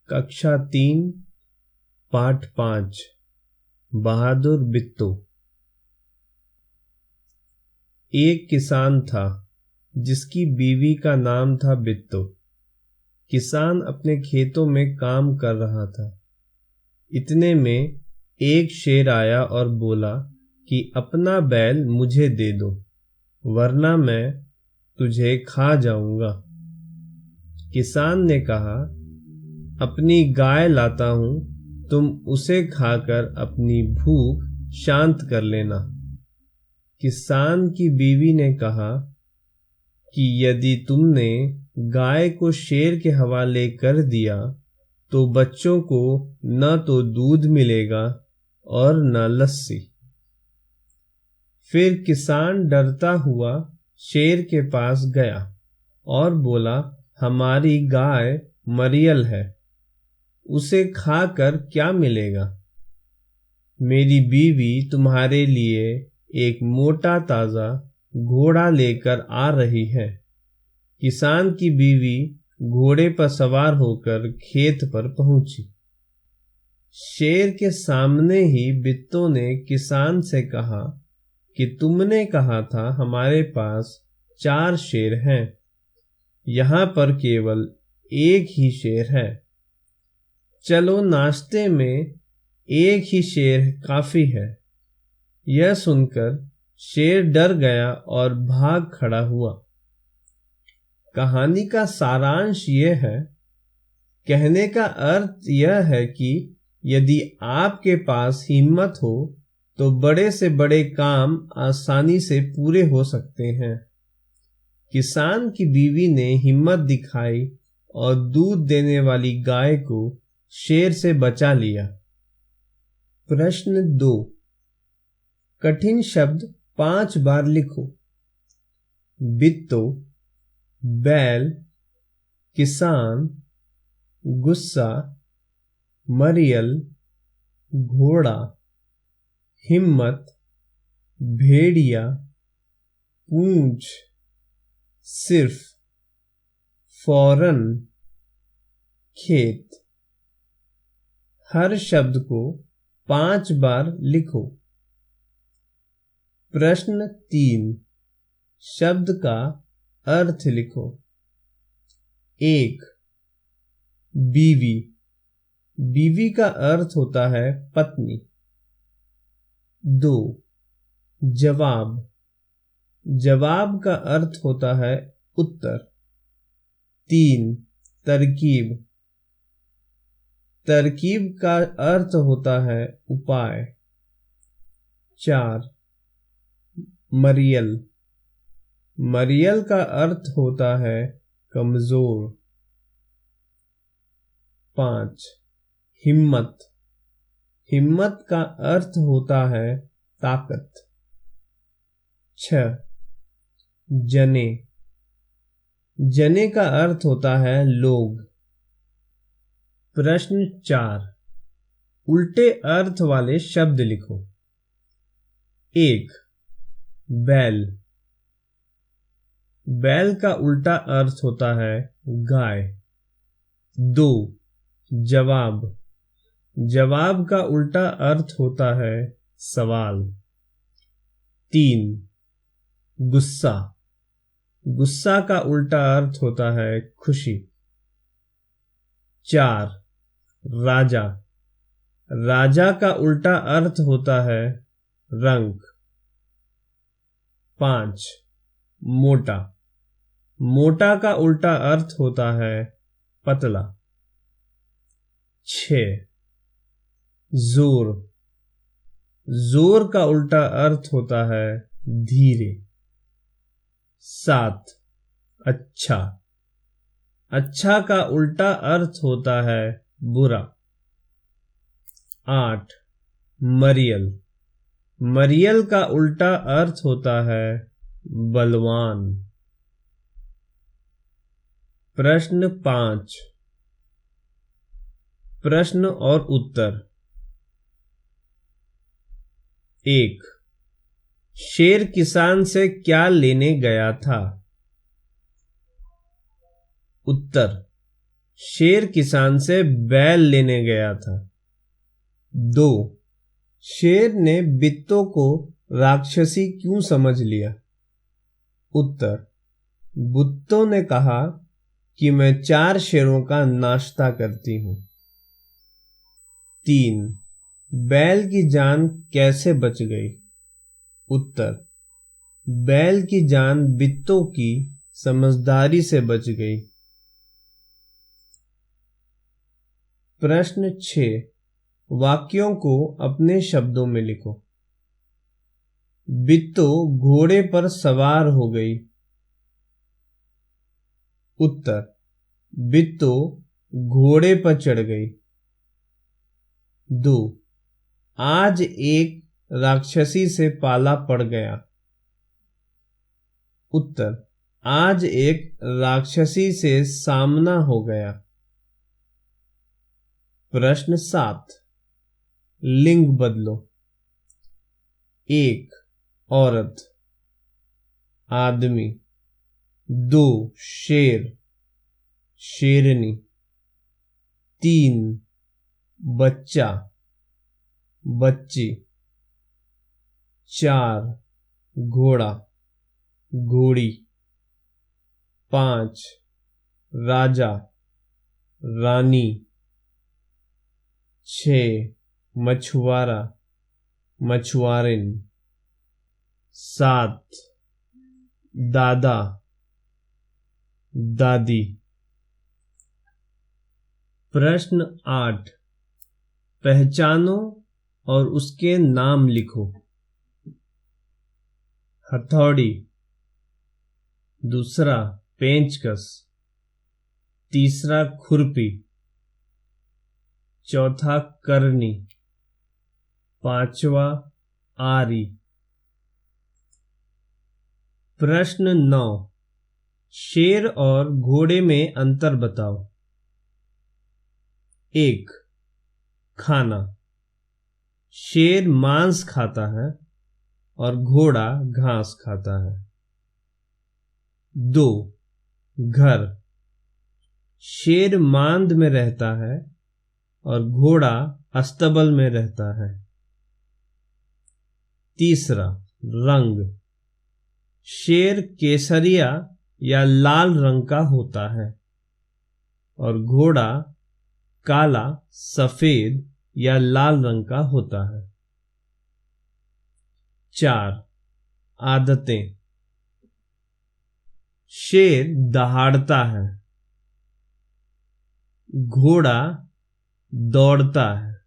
कक्षा 3 पाठ 5 बहादुर बिट्टू। एक किसान था जिसकी बीवी का नाम था बिट्टू। किसान अपने खेतों में काम कर रहा था। इतने में एक शेर आया और बोला कि अपना बैल मुझे दे दो, वरना मैं तुझे खा जाऊंगा। किसान ने कहा, अपनी गाय लाता हूं, तुम उसे खाकर अपनी भूख शांत कर लेना। किसान की बीवी ने कहा कि यदि तुमने गाय को शेर के हवाले कर दिया तो बच्चों को न तो दूध मिलेगा और न लस्सी। फिर किसान डरता हुआ शेर के पास गया और बोला, हमारी गाय मरियल है, उसे खाकर क्या मिलेगा? मेरी बीवी तुम्हारे लिए एक मोटा ताजा घोड़ा लेकर आ रही है। किसान की बीवी घोड़े पर सवार होकर खेत पर पहुंची। शेर के सामने ही बिट्टू ने किसान से कहा कि तुमने कहा था हमारे पास 4 शेर हैं, यहाँ पर केवल एक ही शेर है। चलो, नाश्ते में एक ही शेर काफी है। यह सुनकर शेर डर गया और भाग खड़ा हुआ। कहानी का सारांश यह है, कहने का अर्थ यह है कि यदि आपके पास हिम्मत हो तो बड़े से बड़े काम आसानी से पूरे हो सकते हैं। किसान की बीवी ने हिम्मत दिखाई और दूध देने वाली गाय को शेर से बचा लिया। प्रश्न 2, कठिन शब्द 5 बार लिखो। बिट्टू, बैल, किसान, गुस्सा, मरियल, घोड़ा, हिम्मत, भेड़िया, पूंछ, सिर्फ, फौरन, खेत। हर शब्द को 5 बार लिखो। प्रश्न 3, शब्द का अर्थ लिखो। 1, बीवी। बीवी का अर्थ होता है पत्नी। 2, जवाब। जवाब का अर्थ होता है उत्तर। 3, तरकीब। तरकीब का अर्थ होता है उपाय। 4, मरियल। मरियल का अर्थ होता है कमजोर। 5, हिम्मत। हिम्मत का अर्थ होता है ताकत। 6, जने। जने का अर्थ होता है लोग। प्रश्न 4, उल्टे अर्थ वाले शब्द लिखो। 1, बैल। बैल का उल्टा अर्थ होता है गाय। 2, जवाब। जवाब का उल्टा अर्थ होता है सवाल। 3, गुस्सा। गुस्सा का उल्टा अर्थ होता है खुशी। 4, राजा। राजा का उल्टा अर्थ होता है रंग। 5, मोटा। मोटा का उल्टा अर्थ होता है पतला। 6, जोर। जोर का उल्टा अर्थ होता है धीरे। 7, अच्छा। अच्छा का उल्टा अर्थ होता है बुरा। 8, मरियल। मरियल का उल्टा अर्थ होता है बलवान। प्रश्न 5, प्रश्न और उत्तर। 1, शेर किसान से क्या लेने गया था? उत्तर, शेर किसान से बैल लेने गया था। 2. शेर ने बित्तों को राक्षसी क्यों समझ लिया? उत्तर: बुत्तों ने कहा कि मैं 4 शेरों का नाश्ता करती हूं। 3. बैल की जान कैसे बच गई? उत्तर: बैल की जान बित्तों की समझदारी से बच गई। प्रश्न 6. वाक्यों को अपने शब्दों में लिखो। बित्तो घोड़े पर सवार हो गई। उत्तर: बित्तो घोड़े पर चढ़ गई। 2. आज एक राक्षसी से पाला पड़ गया। उत्तर: आज एक राक्षसी से सामना हो गया। प्रश्न 7. लिंग बदलो। 1. औरत आदमी। 2. शेर शेरनी। 3. बच्चा बच्ची। 4. घोड़ा घोड़ी। 5. राजा रानी। 6. मछुआरा मछुआरिन। 7. दादा दादी। प्रश्न 8. पहचानो और उसके नाम लिखो। हथौड़ी। दूसरा पेंचकस। तीसरा खुरपी। चौथा करनी। 5वां आरी। प्रश्न 9. शेर और घोड़े में अंतर बताओ। 1. खाना। शेर मांस खाता है और घोड़ा घास खाता है। 2. घर। शेर मांद में रहता है और घोड़ा अस्तबल में रहता है। 3. रंग। शेर केसरिया या लाल रंग का होता है और घोड़ा काला सफेद या लाल रंग का होता है। 4. आदतें। शेर दहाड़ता है, घोड़ा दौड़ता है